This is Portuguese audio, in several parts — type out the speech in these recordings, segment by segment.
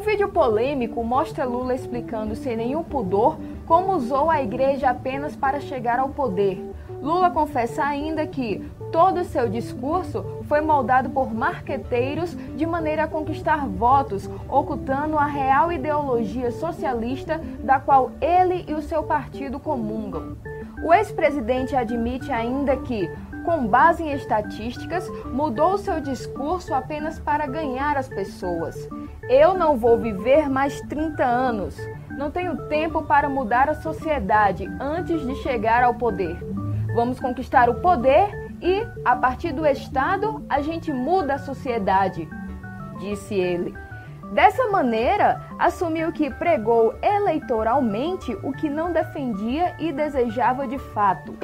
vídeo polêmico mostra Lula explicando sem nenhum pudor como usou a igreja apenas para chegar ao poder. Lula confessa ainda que todo o seu discurso foi moldado por marqueteiros de maneira a conquistar votos, ocultando a real ideologia socialista da qual ele e o seu partido comungam. O ex-presidente admite ainda que, com base em estatísticas, mudou seu discurso apenas para ganhar as pessoas. Eu não vou viver mais 30 anos. Não tenho tempo para mudar a sociedade antes de chegar ao poder. Vamos conquistar o poder e, a partir do Estado, a gente muda a sociedade, disse ele. Dessa maneira, assumiu que pregou eleitoralmente o que não defendia e desejava de fato.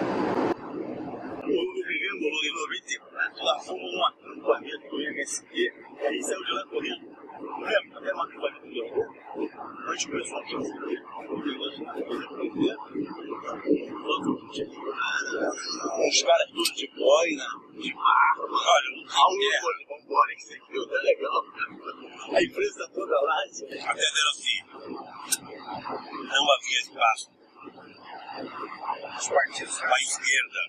Em 94, lá fomos num acampamento do MST, e aí saiu de lá correndo. Lembra? Até um acampamento do Leopoldo. A gente começou a fazer um negócio na coisa pra ver. Uns caras todos de boina, de barro. Olha, não tem vamos embora, que isso aqui não é legal. A empresa toda lá. Até era assim. Não havia espaço. Os partidos para a esquerda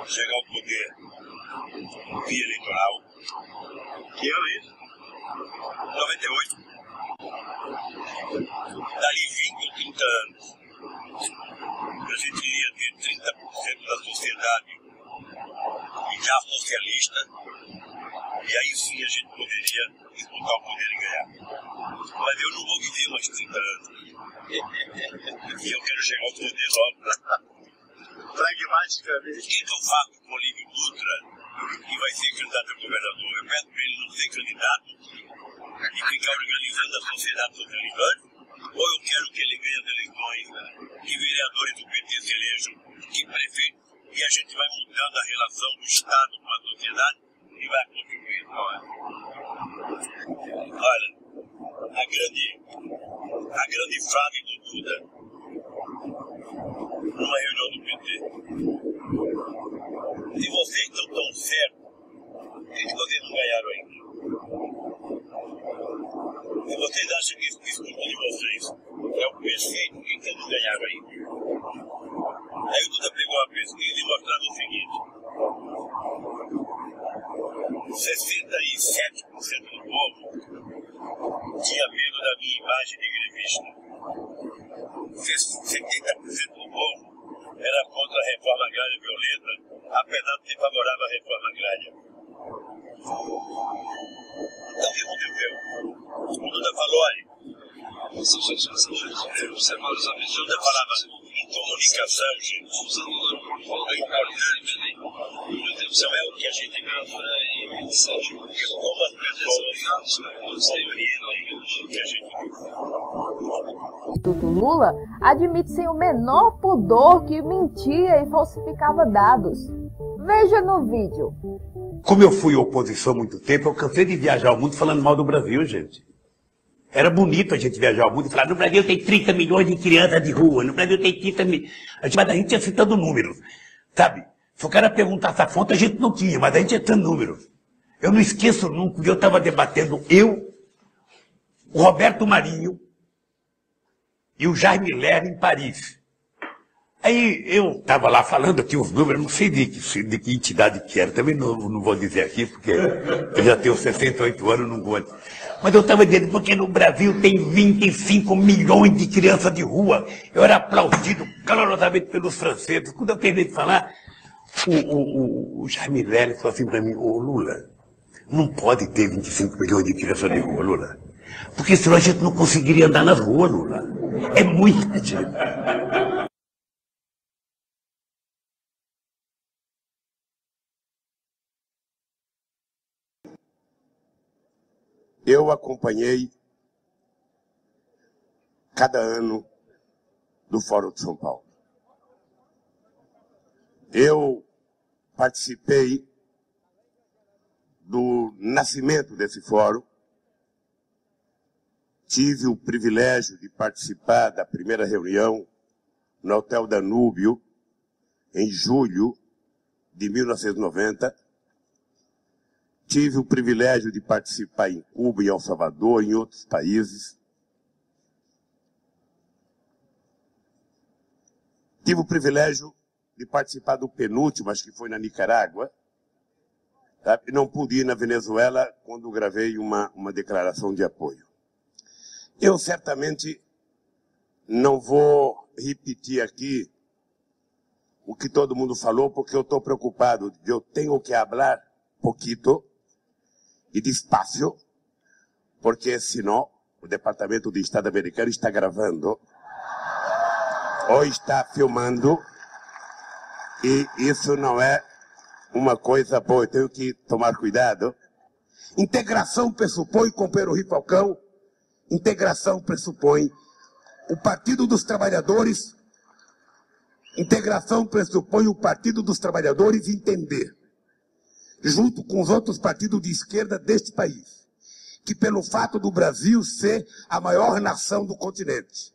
chegar ao poder via eleitoral, que era isso, 98, dali 20 ou 30 anos, a gente iria ter 30% da sociedade já socialista, e aí sim a gente poderia disputar o poder e ganhar. Mas eu não vou viver mais 30 anos, e eu quero chegar ao poder logo. Pragmaticamente. Então, o fato com o Olívio Dutra, que vai ser candidato a governador, eu peço para ele não ser candidato e ficar organizando a sociedade socializante, ou eu quero que ele ganhe as eleições, que vereadores do PT se elejam, que prefeitos, e a gente vai mudando a relação do Estado com a sociedade e vai contribuir. Olha, a grande frase do Duda, numa reunião do PT. Se vocês estão tão certos, por que vocês não ganharam ainda? Se vocês acham que esse discurso de vocês é o perfeito, por que vocês não ganharam ainda? Aí o Duda pegou a pesquisa e mostrava o seguinte: 67% do povo tinha medo da minha imagem de grevista. 70% do povo era contra a reforma agrária violenta, apesar de ser favorável à reforma agrária. Então o que aconteceu? O Duda falou, olha, o Duda falava em comunicação, gente, o importante não é o que a gente grava, é como as pessoas compreendem o que a gente O Lula admite sem o menor pudor que mentia e falsificava dados. Veja no vídeo. Como eu fui oposição há muito tempo, eu cansei de viajar ao mundo falando mal do Brasil, gente. Era bonito a gente viajar ao mundo e falar, no Brasil tem 30 milhões de crianças de rua, no Brasil tem 30 milhões... Mas a gente ia citando números, sabe? Se o cara perguntasse a fonte, a gente não tinha, mas a gente ia citando números. Eu não esqueço nunca, eu estava debatendo, o Roberto Marinho e o Jaime Lerner em Paris. Aí eu estava lá falando aqui os números, não sei de que entidade que era, também não vou dizer aqui, porque eu já tenho 68 anos, não vou. Mas eu estava dizendo, porque no Brasil tem 25 milhões de crianças de rua. Eu era aplaudido calorosamente pelos franceses. Quando eu terminei de falar, o Jaime Lerner falou assim para mim, ô Lula, não pode ter 25 milhões de crianças de rua, Lula. Porque senão a gente não conseguiria andar nas ruas, Lula. É muita gente. Eu acompanhei cada ano do Fórum de São Paulo. Eu participei do nascimento desse fórum. Tive o privilégio de participar da primeira reunião no Hotel Danúbio, em julho de 1990. tive o privilégio de participar em Cuba, em El Salvador, em outros países. Tive o privilégio de participar do penúltimo, acho que foi na Nicarágua. Tá? Não pude ir na Venezuela quando gravei uma declaração de apoio. Eu certamente não vou repetir aqui o que todo mundo falou, porque eu estou preocupado. Eu tenho que falar pouquito e despacio, porque senão o Departamento de Estado americano está gravando ou está filmando e isso não é uma coisa boa. Eu tenho que tomar cuidado. Integração pressupõe, companheiro Rui Falcão, integração pressupõe o Partido dos Trabalhadores, integração pressupõe o Partido dos Trabalhadores entender, junto com os outros partidos de esquerda deste país, que pelo fato do Brasil ser a maior nação do continente,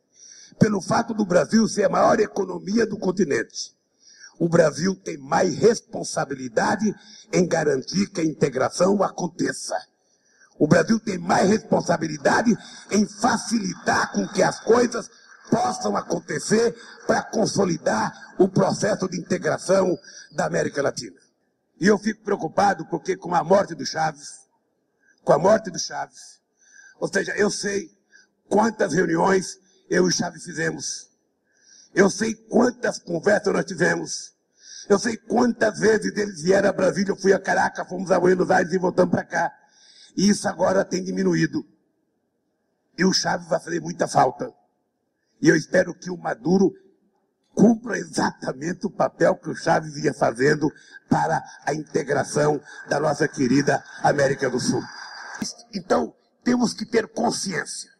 pelo fato do Brasil ser a maior economia do continente, o Brasil tem mais responsabilidade em garantir que a integração aconteça. O Brasil tem mais responsabilidade em facilitar com que as coisas possam acontecer para consolidar o processo de integração da América Latina. E eu fico preocupado porque com a morte do Chaves, ou seja, eu sei quantas reuniões eu e Chaves fizemos. Eu sei quantas conversas nós tivemos. Eu sei quantas vezes eles vieram a Brasília, eu fui a Caracas, fomos a Buenos Aires e voltamos para cá. E isso agora tem diminuído. E o Chaves vai fazer muita falta. E eu espero que o Maduro cumpra exatamente o papel que o Chaves ia fazendo para a integração da nossa querida América do Sul. Então, temos que ter consciência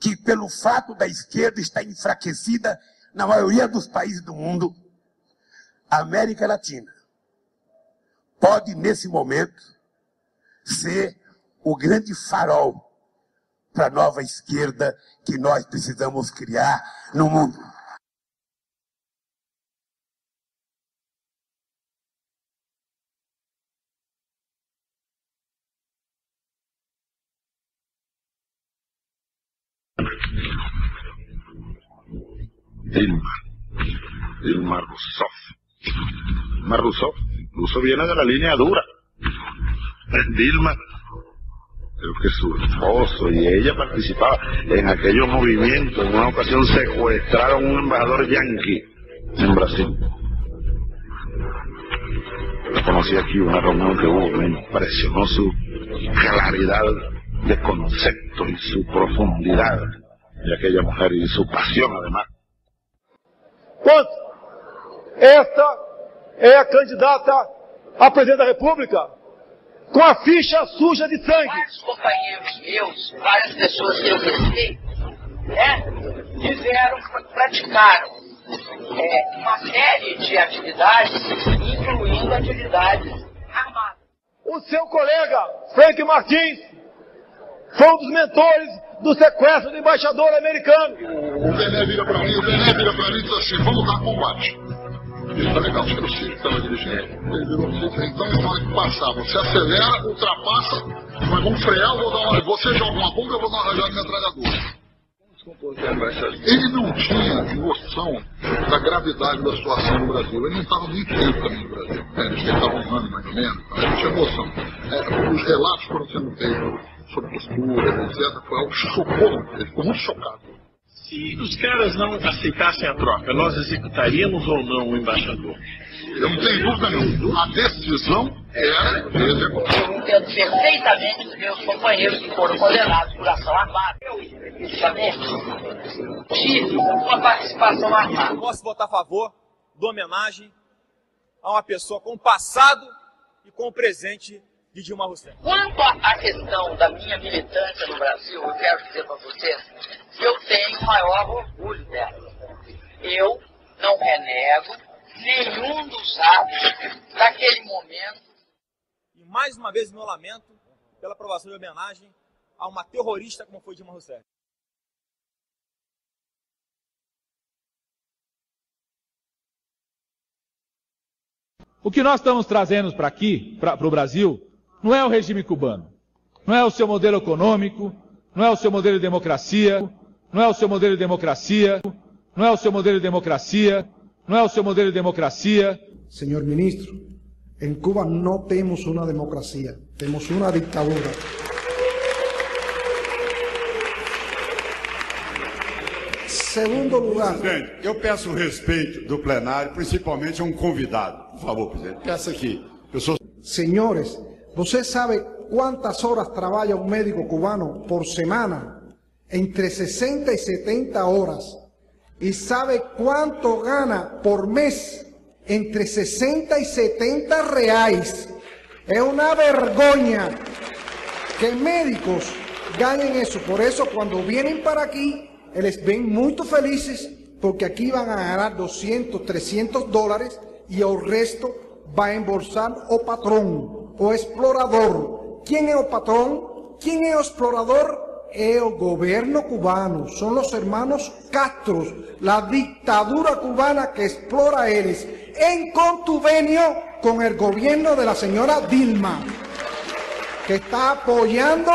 que pelo fato da esquerda estar enfraquecida na maioria dos países do mundo, a América Latina pode, nesse momento, ser o grande farol para a nova esquerda que nós precisamos criar no mundo. Dilma Rousseff. Rousseff viene de la línea dura. Dilma, creo que su esposo y ella participaban en aquellos movimientos. En una ocasión secuestraron a un embajador yanqui en Brasil. Yo conocí aquí una reunión que hubo, me impresionó su claridad de concepto y su profundidad de aquella mujer y su pasión además. Quanto? Esta é a candidata a presidente da República com a ficha suja de sangue. Vários companheiros meus, várias pessoas que eu respeito, praticaram uma série de atividades, incluindo atividades armadas. O seu colega, Frank Martins, foi um dos mentores do sequestro do embaixador americano. O Bené vira pra mim e diz assim, vamos dar combate. Ele tá legal, acho que o Ciro que estava dirigindo. Ele virou assim, então na hora que passar, você acelera, ultrapassa, mas vamos frear, eu vou dar uma... Você joga uma bomba, eu vou dar uma rajada de metralhadora. Ele não tinha noção da gravidade da situação no Brasil. Ele não estava nem tempo também no Brasil. Eles estavam um ano mais ou menos, a gente tinha noção. Os relatos foram sendo feitos sobre posturas, etc. Foi algo chocou, ele ficou muito chocado. Se os caras não aceitassem a troca, nós executaríamos ou não o embaixador? Eu não tenho dúvida nenhuma. A decisão era de executar. Eu entendo perfeitamente os meus companheiros que foram condenados por ação armada. Eu, especificamente, tive uma participação armada. Posso votar a favor da homenagem a uma pessoa com o passado e com o presente de Dilma Rousseff. Quanto à questão da minha militância no Brasil, eu quero dizer para vocês que eu tenho o maior orgulho dela. Eu não renego nenhum dos atos daquele momento. E mais uma vez meu lamento pela aprovação de homenagem a uma terrorista como foi Dilma Rousseff. O que nós estamos trazendo para aqui, para o Brasil, não é o regime cubano, não é o seu modelo econômico, não é o seu modelo de democracia, não é o seu modelo de democracia, não é o seu modelo de democracia, não é o seu modelo de democracia. Señor ministro, en Cuba no tenemos una democracia, tenemos una dictadura. Segundo lugar... Presidente, eu peço o respeito do plenário, principalmente a um convidado. Por favor, presidente, peço aqui. Senhores, você sabe quantas horas trabalha um médico cubano por semana? Entre 60 e 70 horas. E sabe quanto gana por mês? Entre 60 e 70 reais. É uma vergonha que médicos ganhem isso. Por isso, quando vêm para aqui, eles ven muy felices porque aquí van a ganar 200, 300 dólares y el resto va a embolsar o patrón, o explorador. ¿Quién es el patrón? ¿Quién es el explorador? Es el gobierno cubano, son los hermanos Castro, la dictadura cubana que explora a ellos, en contuvenio con el gobierno de la señora Dilma, que está apoyando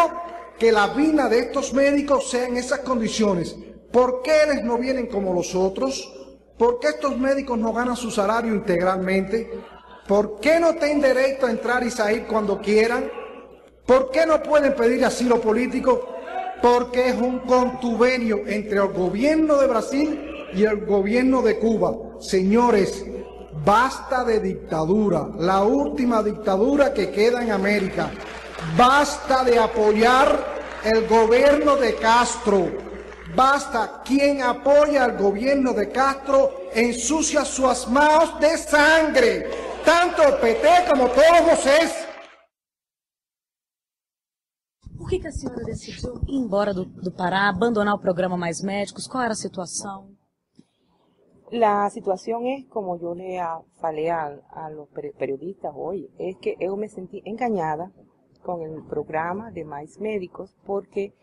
que la vida de estos médicos sea en esas condiciones. ¿Por qué ellos no vienen como los otros? ¿Por qué estos médicos no ganan su salario integralmente? ¿Por qué no tienen derecho a entrar y salir cuando quieran? ¿Por qué no pueden pedir asilo político? Porque es un contuvenio entre el gobierno de Brasil y el gobierno de Cuba. Señores, basta de dictadura, la última dictadura que queda en América. Basta de apoyar el gobierno de Castro. Basta. Quien apoya al gobierno de Castro ensucia sus manos de sangre. Tanto el PT como todos vocês. Por que a senhora decidiu ir embora do Pará, abandonar o programa Mais Médicos? Qual era a situação? La situación es, como yo le falé a los periodistas hoy, es que yo me sentí engañada con el programa de Mais Médicos, porque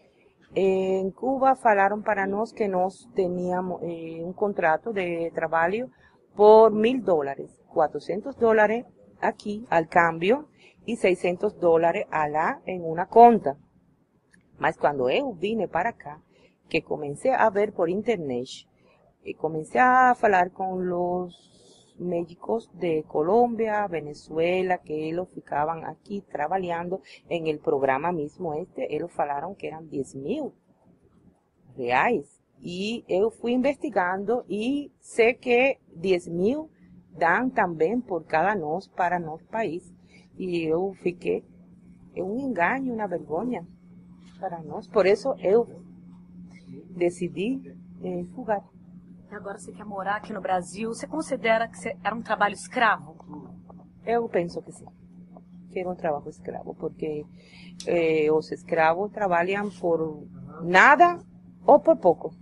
en Cuba falaron para nos que nos teníamos un contrato de trabajo por $1,000, $400 aquí al cambio y $600 allá en una cuenta. Mas cuando yo vine para acá, que comencé a ver por internet, y comencé a hablar con los médicos de Colombia, Venezuela, que ellos ficaban aquí trabajando en el programa mismo ellos falaron que eran 10.000 reais. Y yo fui investigando y sé que 10.000 dan también por cada nos para nuestro país. Y yo fiquei, es un engaño, una vergüenza para nós. Por eso yo decidí fugar. Agora você quer morar aqui no Brasil. Você considera que era um trabalho escravo? Eu penso que sim. Que era um trabalho escravo, porque os escravos trabalham por nada ou por pouco.